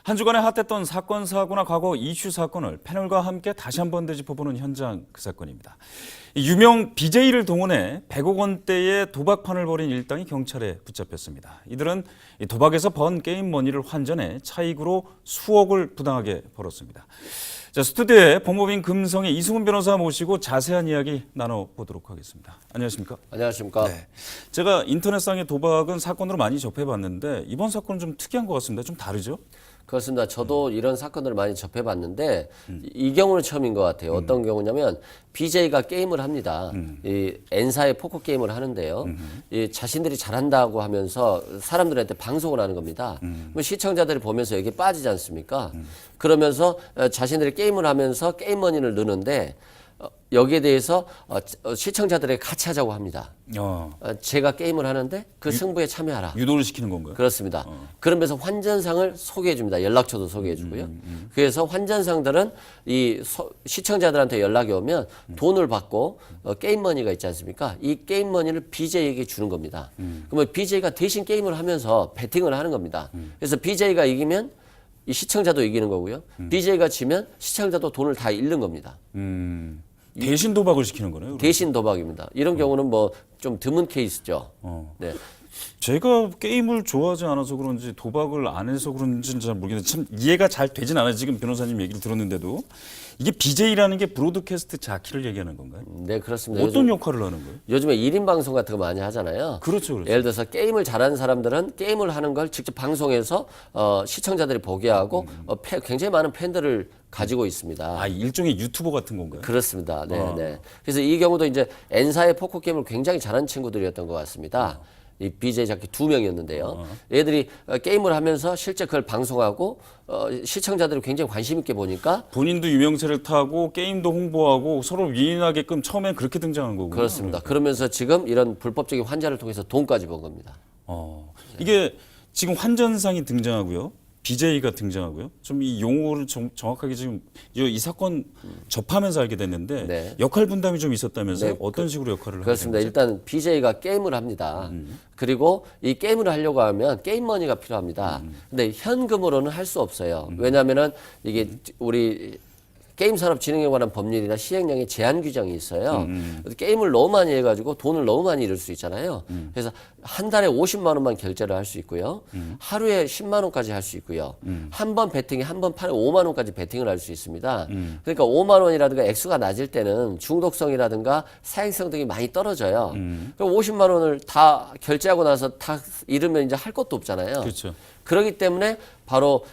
한 주간에 핫했던 사건, 사고나 과거 이슈 사건을 패널과 함께 다시 한번 되짚어보는 현장 그 사건입니다. 유명 BJ를 동원해 100억 원대의 도박판을 벌인 일당이 경찰에 붙잡혔습니다. 이들은 도박에서 번 게임 머니를 환전해 차익으로 수억을 부당하게 벌었습니다. 자, 스튜디오에 법무법인 금성의 이승훈 변호사 모시고 자세한 이야기 나눠보도록 하겠습니다. 안녕하십니까? 안녕하십니까? 네. 제가 인터넷상의 도박은 사건으로 많이 접해봤는데 이번 사건은 좀 특이한 것 같습니다. 좀 다르죠? 그렇습니다. 저도 이런 사건들을 많이 접해봤는데 이 경우는 처음인 것 같아요. 어떤 경우냐면 BJ가 게임을 합니다. 이 N사의 포커 게임을 하는데요. 이 자신들이 잘한다고 하면서 사람들한테 방송을 하는 겁니다. 그럼 시청자들이 보면서 여기 빠지지 않습니까? 그러면서 자신들이 게임을 하면서 게임 머니를 넣는데 여기에 대해서 시청자들에게 같이 하자고 합니다. 제가 게임을 하는데 그 승부에 참여하라. 유도를 시키는 건가요? 그렇습니다. 그러면서 환전상을 소개해 줍니다. 연락처도 소개해 주고요. 그래서 환전상들은 이 시청자들한테 연락이 오면 돈을 받고 게임 머니가 있지 않습니까? 이 게임 머니를 BJ에게 주는 겁니다. 그러면 BJ가 대신 게임을 하면서 베팅을 하는 겁니다. 그래서 BJ가 이기면 이 시청자도 이기는 거고요. BJ가 지면 시청자도 돈을 다 잃는 겁니다. 대신 도박을 시키는 거네요. 그럼. 대신 도박입니다. 이런 경우는 뭐 좀 드문 케이스죠. 네. 제가 게임을 좋아하지 않아서 그런지 도박을 안 해서 그런지는 잘 모르겠는데 참 이해가 잘 되진 않아요. 지금 변호사님 얘기를 들었는데도 이게 BJ라는 게 브로드캐스트 자키를 얘기하는 건가요? 네, 그렇습니다. 어떤 역할을 하는 거예요? 요즘에 1인 방송 같은 거 많이 하잖아요. 그렇죠, 그렇죠. 예를 들어서 게임을 잘하는 사람들은 게임을 하는 걸 직접 방송해서 시청자들이 보게 하고 굉장히 많은 팬들을 가지고 있습니다. 아, 일종의 유튜버 같은 건가요? 그렇습니다. 네, 네. 그래서 이 경우도 이제 N사의 포커 게임을 굉장히 잘하는 친구들이었던 것 같습니다. 이 BJ 자키 2명이었는데요. 얘들이 게임을 하면서 실제 그걸 방송하고 시청자들이 굉장히 관심 있게 보니까 본인도 유명세를 타고 게임도 홍보하고 서로 위인하게끔 처음엔 그렇게 등장한 거군요. 그렇습니다. 그러면서 지금 이런 불법적인 환자를 통해서 돈까지 번 겁니다. 이게 지금 환전상이 등장하고요. BJ가 등장하고요. 좀 이 용어를 정확하게 지금 이 사건 접하면서 알게 됐는데 네. 역할 분담이 좀 있었다면서요? 네, 어떤 식으로 역할을 그렇습니다. 하는 거죠? 일단 BJ가 게임을 합니다. 그리고 이 게임을 하려고 하면 게임 머니가 필요합니다. 근데 현금으로는 할 수 없어요. 왜냐하면은 이게 우리 게임 산업 진흥에 관한 법률이나 시행령에 제한 규정이 있어요. 게임을 너무 많이 해가지고 돈을 너무 많이 잃을 수 있잖아요. 그래서 한 달에 50만 원만 결제를 할 수 있고요. 하루에 10만 원까지 할 수 있고요. 한 번 베팅에 한 번 판에 5만 원까지 베팅을 할 수 있습니다. 그러니까 5만 원이라든가 액수가 낮을 때는 중독성이라든가 사행성 등이 많이 떨어져요. 그럼 50만 원을 다 결제하고 나서 다 잃으면 이제 할 것도 없잖아요. 그렇죠. 그렇기 때문에 바로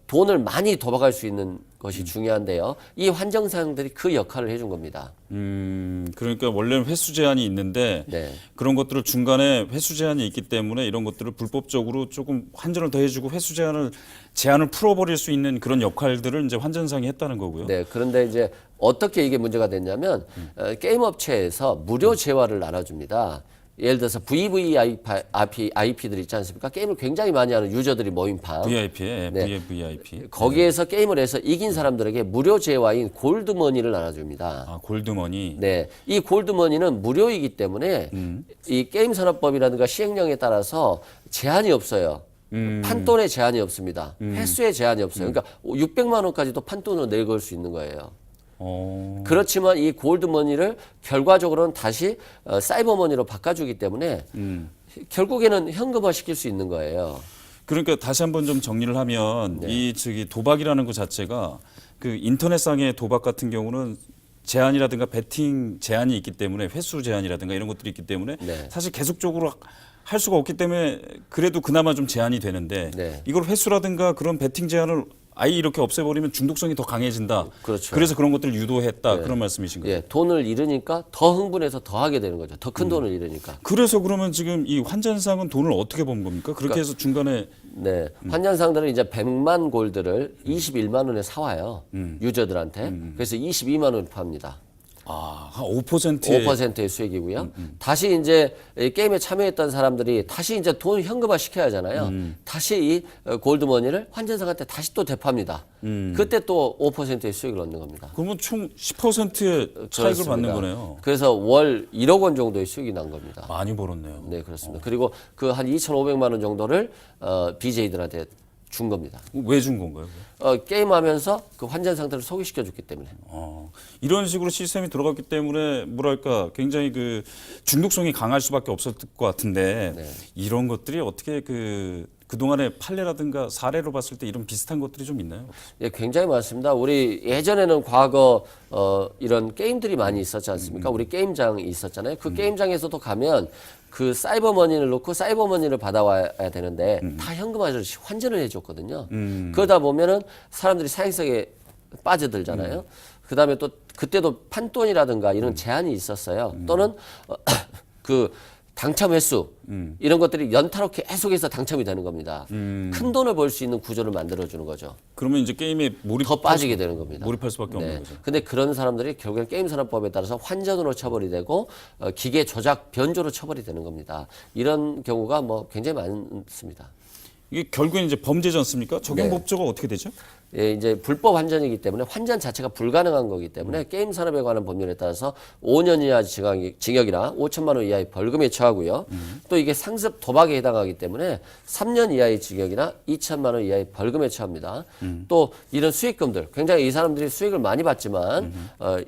돈을 많이 도박할 수 있는 것이 중요한데요. 이 환정사항들이 그 역할을 해준 겁니다. 그러니까 원래는 회수 제한이 있는데 네. 그런 것들을 중간에 회수 제한이 있기 때문에 이런 것들을 불법적으로 조금 환전을 더 해주고 회수 제한을 풀어버릴 수 있는 그런 역할들을 이제 환전상이 했다는 거고요. 네. 그런데 이제 어떻게 이게 문제가 됐냐면 게임 업체에서 무료 재화를 나눠줍니다. 예를 들어서 VVIP들 있지 않습니까? 게임을 굉장히 많이 하는 유저들이 모인 방. VIP에 네. VIP. 거기에서 게임을 해서 이긴 사람들에게 무료 재화인 골드머니를 나눠줍니다. 아, 골드머니. 네, 이 골드머니는 무료이기 때문에 이 게임 산업법이라든가 시행령에 따라서 제한이 없어요. 판돈에 제한이 없습니다. 횟수에 제한이 없어요. 그러니까 600만 원까지도 판돈으로 내걸 수 있는 거예요. 그렇지만 이 골드머니를 결과적으로는 다시 사이버머니로 바꿔주기 때문에 결국에는 현금화 시킬 수 있는 거예요. 그러니까 다시 한번 좀 정리를 하면 이 도박이라는 것 자체가 그 인터넷상의 도박 같은 경우는 제한이라든가 베팅 제한이 있기 때문에 횟수 제한이라든가 이런 것들이 있기 때문에 사실 계속적으로 할 수가 없기 때문에 그래도 그나마 좀 제한이 되는데 이걸 횟수라든가 그런 베팅 제한을 아예 이렇게 없애버리면 중독성이 더 강해진다. 그렇죠. 그래서 그런 것들을 유도했다. 그런 말씀이신 거예요. 예, 돈을 잃으니까 더 흥분해서 더 하게 되는 거죠. 더 큰 돈을 잃으니까. 그래서 그러면 지금 이 환전상은 돈을 어떻게 번 겁니까? 그렇게 해서 중간에 네, 환전상들은 이제 100만 골드를 21만 원에 사와요. 유저들한테. 그래서 22만 원에 팝니다. 아, 한 5%의 5%의 수익이고요. 다시 이제 이 게임에 참여했던 사람들이 다시 이제 돈 현금화 시켜야 하잖아요. 다시 이 골드머니를 환전상한테 다시 또 되팝니다. 그때 또 5%의 수익을 얻는 겁니다. 그러면 총 10%의 차익을 그렇습니다. 받는 거네요. 그래서 월 1억 원 정도의 수익이 난 겁니다. 많이 벌었네요. 네, 그렇습니다. 그리고 그 한 2,500만 원 정도를 BJ들한테 준 겁니다. 왜 준 건가요? 게임하면서 그 환전 상태를 소개시켜 줬기 때문에. 이런 식으로 시스템이 들어갔기 때문에 뭐랄까 굉장히 그 중독성이 강할 수밖에 없었을 것 같은데 네. 이런 것들이 어떻게 그동안의 판례라든가 사례로 봤을 때 이런 비슷한 것들이 좀 있나요? 예, 굉장히 많습니다. 우리 예전에는 과거 이런 게임들이 많이 있었지 않습니까? 우리 게임장이 있었잖아요. 그 게임장에서도 가면 그 사이버머니를 놓고 사이버머니를 받아와야 되는데 다 현금 아저씨 환전을 해줬거든요. 그러다 보면은 사람들이 사행성에 빠져들잖아요. 그다음에 또 그때도 판돈이라든가 이런 제한이 있었어요. 또는 그 당첨 횟수 이런 것들이 연타로 계속해서 당첨이 되는 겁니다. 큰 돈을 벌 수 있는 구조를 만들어주는 거죠. 그러면 이제 게임에 더 빠지게 되는 겁니다. 몰입할 수밖에 없는 거죠. 근데 그런 사람들이 결국엔 게임산업법에 따라서 환전으로 처벌이 되고 기계 조작 변조로 처벌이 되는 겁니다. 이런 경우가 뭐 굉장히 많습니다. 이게 결국엔 이제 범죄지 않습니까? 적용 네. 법조가 어떻게 되죠? 예, 이제 불법 환전이기 때문에 환전 자체가 불가능한 거기 때문에 게임 산업에 관한 법률에 따라서 5년 이하 징역이나 5천만 원 이하의 벌금에 처하고요. 또 이게 상습 도박에 해당하기 때문에 3년 이하의 징역이나 2천만 원 이하의 벌금에 처합니다. 또 이런 수익금들, 굉장히 이 사람들이 수익을 많이 받지만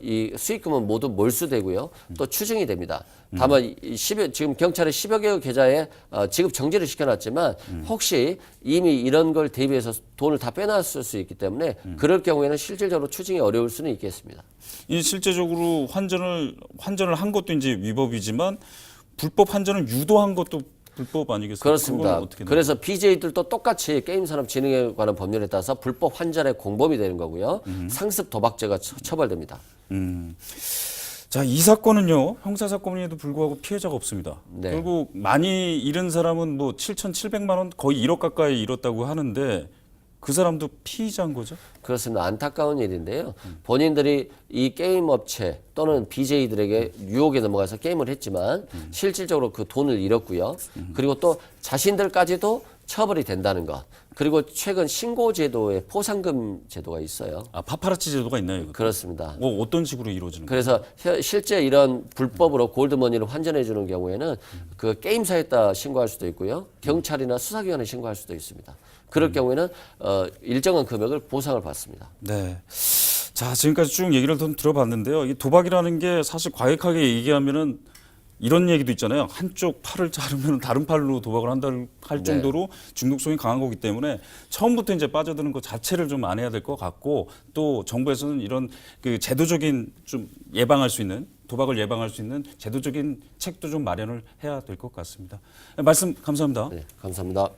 이 수익금은 모두 몰수되고요. 또 추징이 됩니다. 다만 지금 경찰에 10여 개의 계좌에 지급 정지를 시켜놨지만 혹시 이미 이런 걸 대비해서 돈을 다 빼놨을 수 있기 때문에 그럴 경우에는 실질적으로 추징이 어려울 수는 있겠습니다. 이 실제적으로 환전을 한 것도 이제 위법이지만 불법 환전을 유도한 것도 불법 아니겠습니까? 그렇습니다. 그건 어떻게 그래서 BJ들도 똑같이 게임산업진흥에 관한 법률에 따라서 불법 환전의 공범이 되는 거고요. 상습 도박죄가 처벌됩니다. 자, 이 사건은요, 형사사건임에도 불구하고 피해자가 없습니다. 네. 결국 많이 잃은 사람은 뭐 7,700만 원, 거의 1억 가까이 잃었다고 하는데 그 사람도 피의자인 거죠? 그렇습니다. 안타까운 일인데요. 본인들이 이 게임 업체 또는 BJ들에게 유혹에 넘어가서 게임을 했지만 실질적으로 그 돈을 잃었고요. 그리고 또 자신들까지도 처벌이 된다는 것. 그리고 최근 신고 제도에 포상금 제도가 있어요. 아, 파파라치 제도가 있나요? 이것도? 그렇습니다. 어떤 식으로 이루어지는 거예요? 그래서 실제 이런 불법으로 골드머니를 환전해 주는 경우에는 그 게임사에다 신고할 수도 있고요. 경찰이나 수사기관에 신고할 수도 있습니다. 그럴 경우에는 일정한 금액을 보상을 받습니다. 네. 자, 지금까지 쭉 얘기를 좀 들어봤는데요. 이 도박이라는 게 사실 과격하게 얘기하면은 이런 얘기도 있잖아요. 한쪽 팔을 자르면 다른 팔로 도박을 한다 할 정도로 중독성이 강한 거기 때문에 처음부터 이제 빠져드는 것 자체를 좀 안 해야 될 것 같고 또 정부에서는 이런 그 제도적인 좀 예방할 수 있는 도박을 예방할 수 있는 제도적인 책도 좀 마련을 해야 될 것 같습니다. 말씀 감사합니다. 네, 감사합니다.